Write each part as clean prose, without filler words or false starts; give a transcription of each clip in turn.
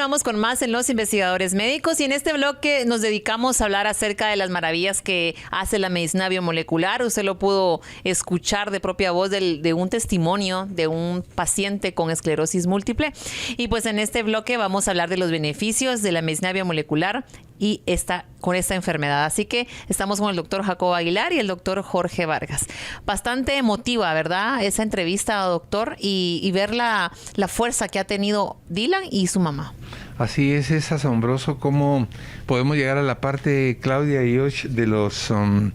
Continuamos con más en Los Investigadores Médicos y en este bloque nos dedicamos a hablar acerca de las maravillas que hace la medicina biomolecular. Usted lo pudo escuchar de propia voz de un testimonio de un paciente con esclerosis múltiple. Y pues en este bloque vamos a hablar de los beneficios de la medicina biomolecular y con esta enfermedad. Así que estamos con el doctor Jacobo Aguilar y el doctor Jorge Vargas. Bastante emotiva, ¿verdad? Esa entrevista, doctor, y ver la fuerza que ha tenido Dylan y su mamá. Así es asombroso cómo podemos llegar a la parte, Claudia y Josh, de los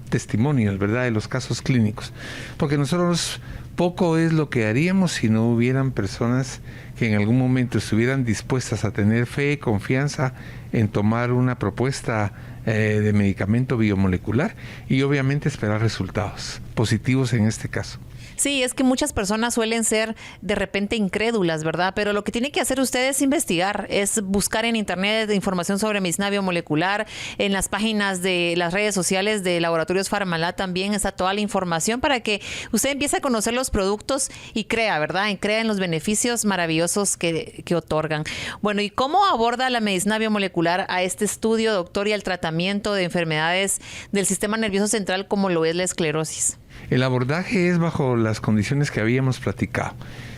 testimonios, ¿verdad? De los casos clínicos. Porque nosotros poco es lo que haríamos si no hubieran personas que en algún momento estuvieran dispuestas a tener fe, confianza en tomar una propuesta de medicamento biomolecular y obviamente esperar resultados positivos en este caso. Sí, es que muchas personas suelen ser de repente incrédulas, ¿verdad? Pero lo que tiene que hacer usted es investigar, es buscar en internet información sobre medicina biomolecular, en las páginas de las redes sociales de Laboratorios Farmalab también está toda la información para que usted empiece a conocer los productos y crea, ¿verdad? Y crea en los beneficios maravillosos que otorgan. Bueno, ¿y cómo aborda la medicina biomolecular a este estudio, doctor, y al tratamiento de enfermedades del sistema nervioso central como lo es la esclerosis? El abordaje es bajo las condiciones que habíamos platicado.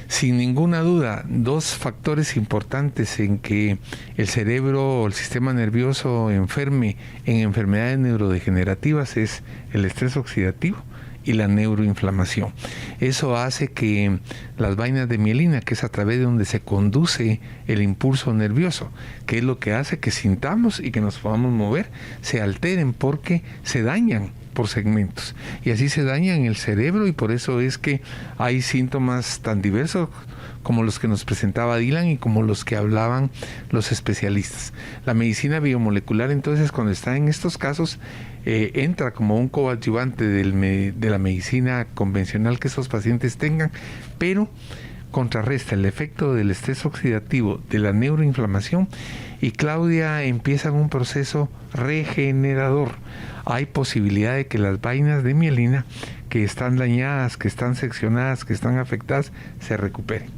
Sin ninguna duda, dos factores importantes en que el cerebro o el sistema nervioso enferme en enfermedades neurodegenerativas es el estrés oxidativo y la neuroinflamación. Eso hace que las vainas de mielina, que es a través de donde se conduce el impulso nervioso, que es lo que hace que sintamos y que nos podamos mover, se alteren porque se dañan por segmentos y así se dañan el cerebro, y por eso es que hay síntomas tan diversos como los que nos presentaba Dylan y como los que hablaban los especialistas. La medicina biomolecular, entonces, cuando está en estos casos, entra como un coadyuvante de la medicina convencional que esos pacientes tengan, pero contrarresta el efecto del estrés oxidativo, de la neuroinflamación, y Claudia empieza en un proceso regenerador. Hay posibilidad de que las vainas de mielina que están dañadas, que están seccionadas, que están afectadas, se recuperen.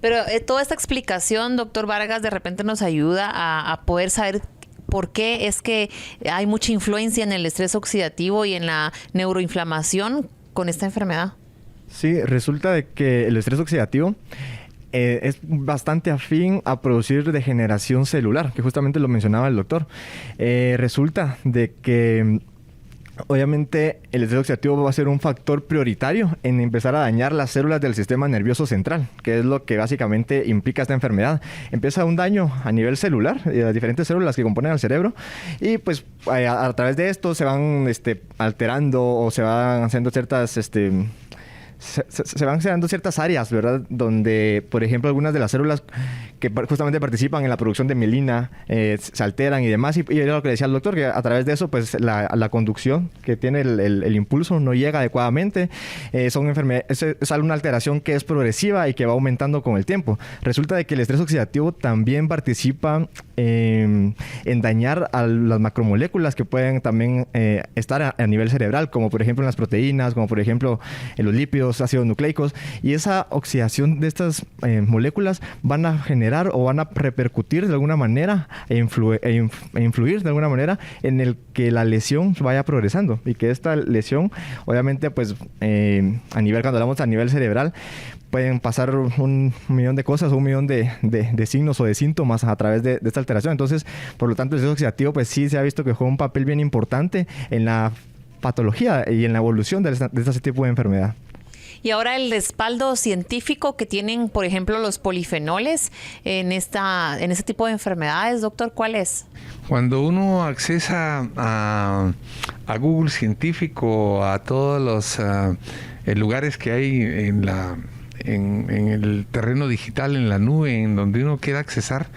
Pero toda esta explicación, doctor Vargas, de repente nos ayuda a poder saber por qué es que hay mucha influencia en el estrés oxidativo y en la neuroinflamación con esta enfermedad. Sí, resulta de que el estrés oxidativo es bastante afín a producir degeneración celular, que justamente lo mencionaba el doctor. Resulta de que obviamente el estrés oxidativo va a ser un factor prioritario en empezar a dañar las células del sistema nervioso central, que es lo que básicamente implica esta enfermedad. Empieza un daño a nivel celular de las diferentes células que componen al cerebro, y pues a través de esto se van alterando o se van haciendo ciertas se van creando ciertas áreas, ¿verdad? Donde, por ejemplo, algunas de las células que justamente participan en la producción de mielina se alteran y demás. Y era lo que decía el doctor, que a través de eso, pues la conducción que tiene el impulso no llega adecuadamente. Es una alteración que es progresiva y que va aumentando con el tiempo. Resulta de que el estrés oxidativo también participa en dañar a las macromoléculas que pueden también estar a nivel cerebral, como por ejemplo en las proteínas, como por ejemplo en los lípidos, ácidos nucleicos, y esa oxidación de estas moléculas van a generar o van a repercutir de alguna manera e influir de alguna manera en el que la lesión vaya progresando, y que esta lesión, obviamente, pues cuando hablamos a nivel cerebral, pueden pasar 1.000.000 de cosas o 1.000.000 de signos o de síntomas a través de esta alteración. Entonces, por lo tanto, el estrés oxidativo pues sí se ha visto que juega un papel bien importante en la patología y en la evolución de este tipo de enfermedad. Y ahora el respaldo científico que tienen, por ejemplo, los polifenoles en este tipo de enfermedades, doctor, ¿cuál es? Cuando uno accesa a Google científico, a todos los lugares que hay en el terreno digital, en la nube, en donde uno quiera accesar,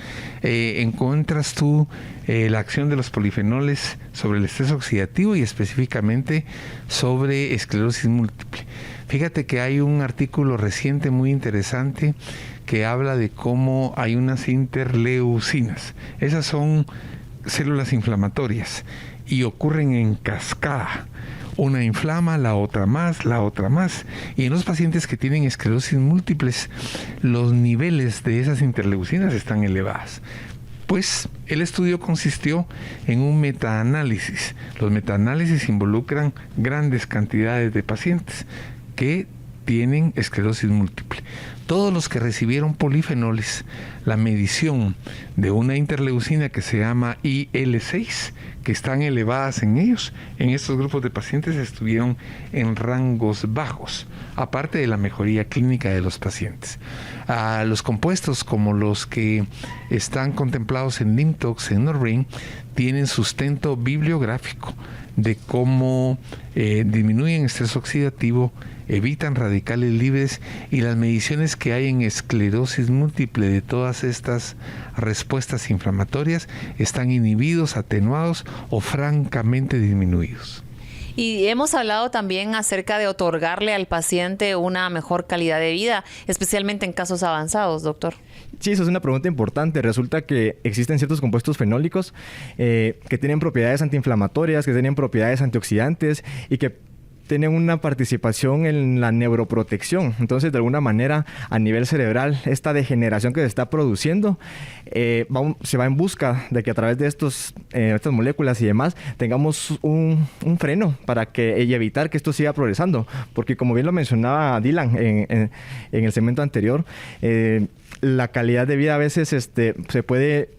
encuentras tú la acción de los polifenoles sobre el estrés oxidativo y específicamente sobre esclerosis múltiple. Fíjate que hay un artículo reciente muy interesante que habla de cómo hay unas interleucinas. Esas son células inflamatorias y ocurren en cascada. Una inflama, la otra más, la otra más. Y en los pacientes que tienen esclerosis múltiples, los niveles de esas interleucinas están elevados. Pues el estudio consistió en un metaanálisis. Los metaanálisis involucran grandes cantidades de pacientes que tienen esclerosis múltiple. Todos los que recibieron polifenoles, la medición de una interleucina que se llama IL-6, que están elevadas en ellos, en estos grupos de pacientes estuvieron en rangos bajos, aparte de la mejoría clínica de los pacientes. Los compuestos como los que están contemplados en LYMTOX, en Norbrain, tienen sustento bibliográfico de cómo disminuyen estrés oxidativo, evitan radicales libres, y las mediciones que hay en esclerosis múltiple de todas estas respuestas inflamatorias están inhibidos, atenuados o francamente disminuidos. Y hemos hablado también acerca de otorgarle al paciente una mejor calidad de vida, especialmente en casos avanzados, doctor. Sí, eso es una pregunta importante. Resulta que existen ciertos compuestos fenólicos que tienen propiedades antiinflamatorias, que tienen propiedades antioxidantes y que tienen una participación en la neuroprotección. Entonces, de alguna manera, a nivel cerebral, esta degeneración que se está produciendo se va en busca de que a través de estas moléculas y demás tengamos un freno para y evitar que esto siga progresando. Porque, como bien lo mencionaba Dylan en el segmento anterior, la calidad de vida a veces se puede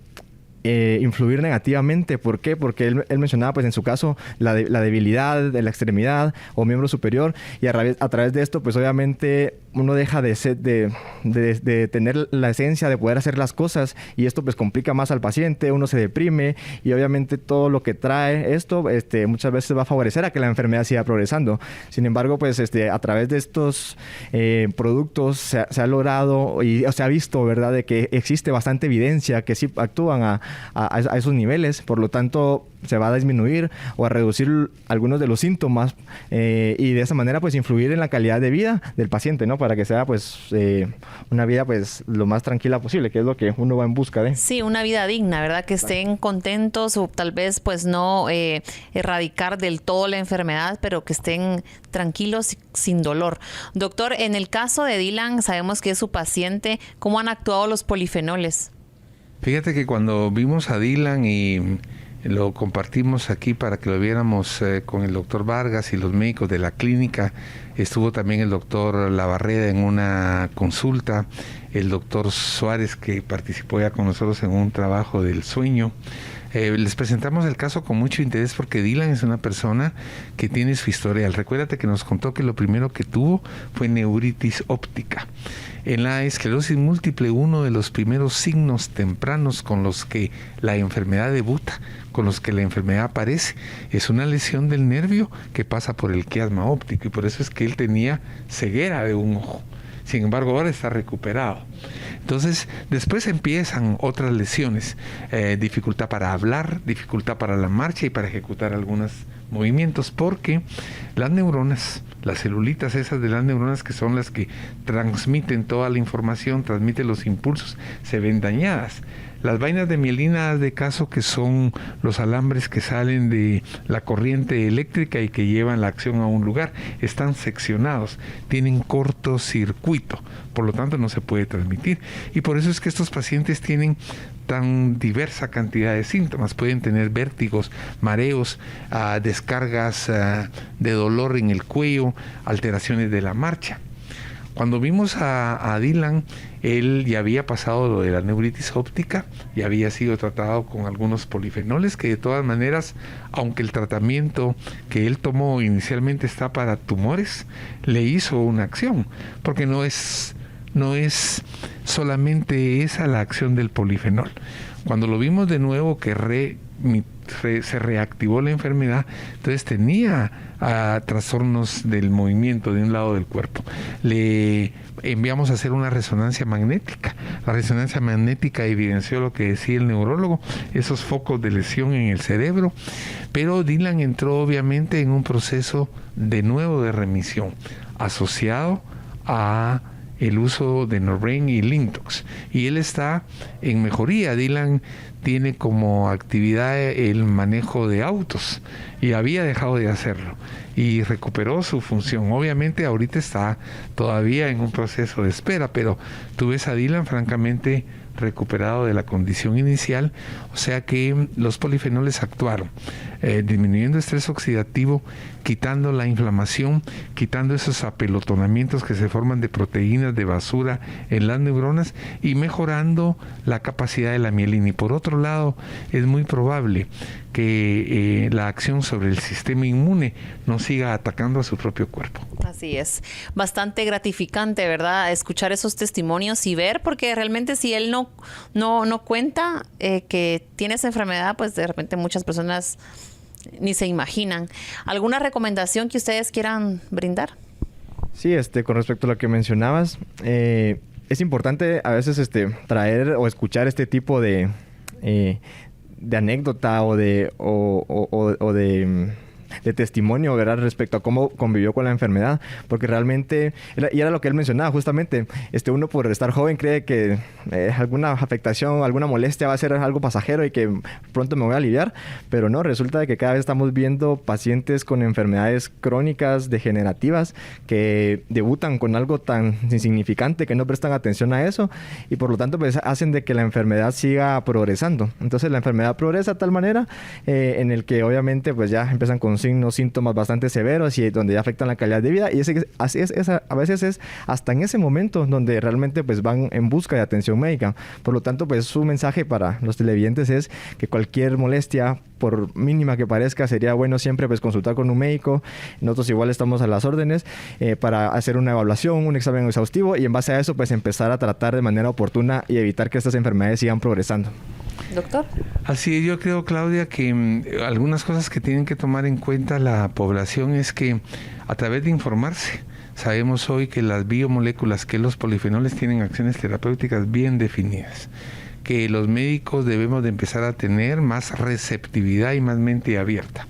influir negativamente. ¿Por qué? Porque él mencionaba, pues en su caso, la debilidad de la extremidad o miembro superior, y a través de esto, pues obviamente uno deja de tener la esencia de poder hacer las cosas, y esto pues complica más al paciente, uno se deprime, y obviamente todo lo que trae esto muchas veces va a favorecer a que la enfermedad siga progresando. Sin embargo, pues a través de estos productos se ha logrado y se ha visto, ¿verdad?, de que existe bastante evidencia que sí actúan a esos niveles. Por lo tanto, se va a disminuir o a reducir algunos de los síntomas y de esa manera pues influir en la calidad de vida del paciente, ¿no? Para que sea pues una vida pues lo más tranquila posible, que es lo que uno va en busca de. Sí, una vida digna, ¿verdad? Que estén contentos, o tal vez pues no erradicar del todo la enfermedad, pero que estén tranquilos, sin dolor. Doctor, en el caso de Dylan, sabemos que es su paciente. ¿Cómo han actuado los polifenoles? Fíjate que cuando vimos a Dylan y lo compartimos aquí para que lo viéramos con el doctor Vargas y los médicos de la clínica, estuvo también el doctor Labarreda en una consulta, el doctor Suárez, que participó ya con nosotros en un trabajo del sueño. Les presentamos el caso con mucho interés porque Dylan es una persona que tiene su historial. Recuérdate que nos contó que lo primero que tuvo fue neuritis óptica. En la esclerosis múltiple, uno de los primeros signos tempranos con los que la enfermedad debuta, con los que la enfermedad aparece, es una lesión del nervio que pasa por el quiasma óptico, y por eso es que él tenía ceguera de un ojo. Sin embargo, ahora está recuperado. Entonces, después empiezan otras lesiones, dificultad para hablar, dificultad para la marcha y para ejecutar algunos movimientos, porque las neuronas, las celulitas esas de las neuronas, que son las que transmiten toda la información, transmiten los impulsos, se ven dañadas. Las vainas de mielina, de caso, que son los alambres que salen de la corriente eléctrica y que llevan la acción a un lugar, están seccionados, tienen cortocircuito, por lo tanto no se puede transmitir. Y por eso es que estos pacientes tienen tan diversa cantidad de síntomas. Pueden tener vértigos, mareos, descargas de dolor en el cuello, alteraciones de la marcha. Cuando vimos a Dylan, él ya había pasado lo de la neuritis óptica, ya había sido tratado con algunos polifenoles, que de todas maneras, aunque el tratamiento que él tomó inicialmente está para tumores, le hizo una acción, porque no es solamente esa la acción del polifenol. Cuando lo vimos de nuevo que se reactivó la enfermedad, entonces tenía trastornos del movimiento de un lado del cuerpo. Le enviamos a hacer una resonancia magnética. La resonancia magnética evidenció lo que decía el neurólogo, esos focos de lesión en el cerebro, pero Dylan entró obviamente en un proceso de nuevo de remisión asociado a el uso de Norbrain y LYMTOX, y él está en mejoría. Dylan tiene como actividad el manejo de autos y había dejado de hacerlo y recuperó su función. Obviamente ahorita está todavía en un proceso de espera, pero tú ves a Dylan francamente recuperado de la condición inicial, o sea que los polifenoles actuaron, disminuyendo estrés oxidativo, quitando la inflamación, quitando esos apelotonamientos que se forman de proteínas de basura en las neuronas y mejorando la capacidad de la mielina. Y por otro lado, es muy probable que la acción sobre el sistema inmune no siga atacando a su propio cuerpo. Así es. Bastante gratificante, ¿verdad? Escuchar esos testimonios y ver, porque realmente si él no cuenta que tiene esa enfermedad, pues de repente muchas personas ni se imaginan. ¿Alguna recomendación que ustedes quieran brindar? Sí, con respecto a lo que mencionabas, es importante a veces traer o escuchar este tipo de anécdota o de testimonio, ¿verdad? Respecto a cómo convivió con la enfermedad, porque realmente, y era lo que él mencionaba justamente, uno por estar joven cree que alguna afectación, alguna molestia va a ser algo pasajero y que pronto me voy a aliviar, pero no, resulta de que cada vez estamos viendo pacientes con enfermedades crónicas, degenerativas, que debutan con algo tan insignificante que no prestan atención a eso y por lo tanto pues hacen de que la enfermedad siga progresando. Entonces la enfermedad progresa de tal manera en el que obviamente pues ya empiezan con síntomas bastante severos y donde ya afectan la calidad de vida y a veces es hasta en ese momento donde realmente pues van en busca de atención médica. Por lo tanto pues su mensaje para los televidentes es que cualquier molestia, por mínima que parezca, sería bueno siempre pues consultar con un médico. Nosotros igual estamos a las órdenes para hacer una evaluación, un examen exhaustivo y en base a eso pues empezar a tratar de manera oportuna y evitar que estas enfermedades sigan progresando. Doctor. Así es, yo creo, Claudia, que algunas cosas que tienen que tomar en cuenta la población es que a través de informarse, sabemos hoy que las biomoléculas, que los polifenoles tienen acciones terapéuticas bien definidas, que los médicos debemos de empezar a tener más receptividad y más mente abierta.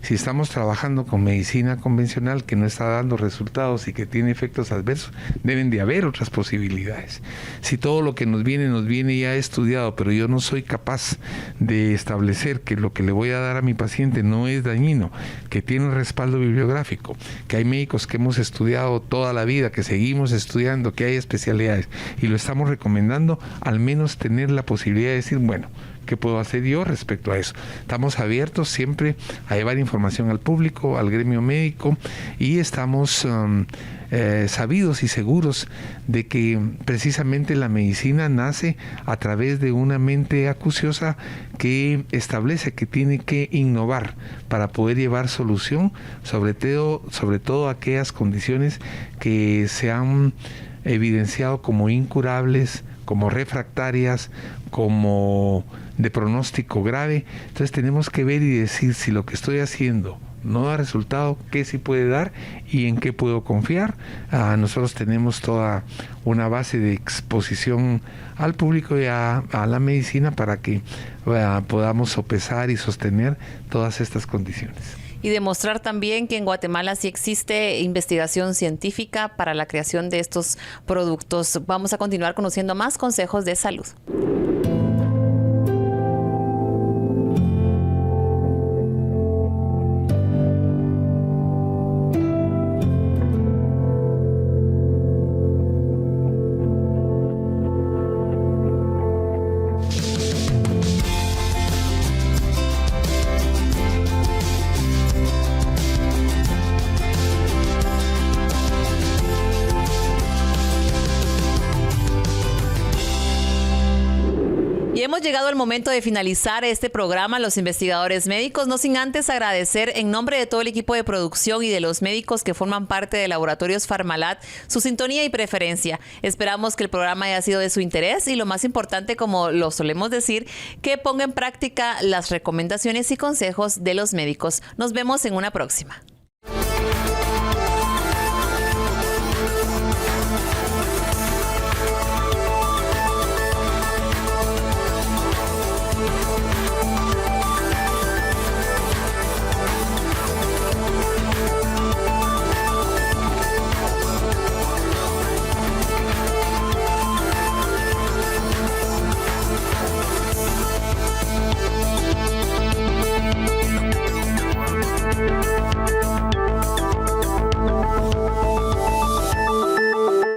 Si estamos trabajando con medicina convencional que no está dando resultados y que tiene efectos adversos, deben de haber otras posibilidades. Si todo lo que nos viene ya estudiado, pero yo no soy capaz de establecer que lo que le voy a dar a mi paciente no es dañino, que tiene un respaldo bibliográfico, que hay médicos que hemos estudiado toda la vida, que seguimos estudiando, que hay especialidades y lo estamos recomendando, al menos tener la posibilidad de decir, bueno, ¿qué puedo hacer yo respecto a eso? Estamos abiertos siempre a llevar información al público, al gremio médico y estamos sabidos y seguros de que precisamente la medicina nace a través de una mente acuciosa que establece que tiene que innovar para poder llevar solución, sobre todo a aquellas condiciones que se han evidenciado como incurables, como refractarias, como de pronóstico grave. Entonces tenemos que ver y decir si lo que estoy haciendo no da resultado, qué sí puede dar y en qué puedo confiar. Nosotros tenemos toda una base de exposición al público y a la medicina para que podamos sopesar y sostener todas estas condiciones. Y demostrar también que en Guatemala sí existe investigación científica para la creación de estos productos. Vamos a continuar conociendo más consejos de salud. Y hemos llegado al momento de finalizar este programa, Los Investigadores Médicos, no sin antes agradecer en nombre de todo el equipo de producción y de los médicos que forman parte de Laboratorios Farmalat su sintonía y preferencia. Esperamos que el programa haya sido de su interés y lo más importante, como lo solemos decir, que ponga en práctica las recomendaciones y consejos de los médicos. Nos vemos en una próxima.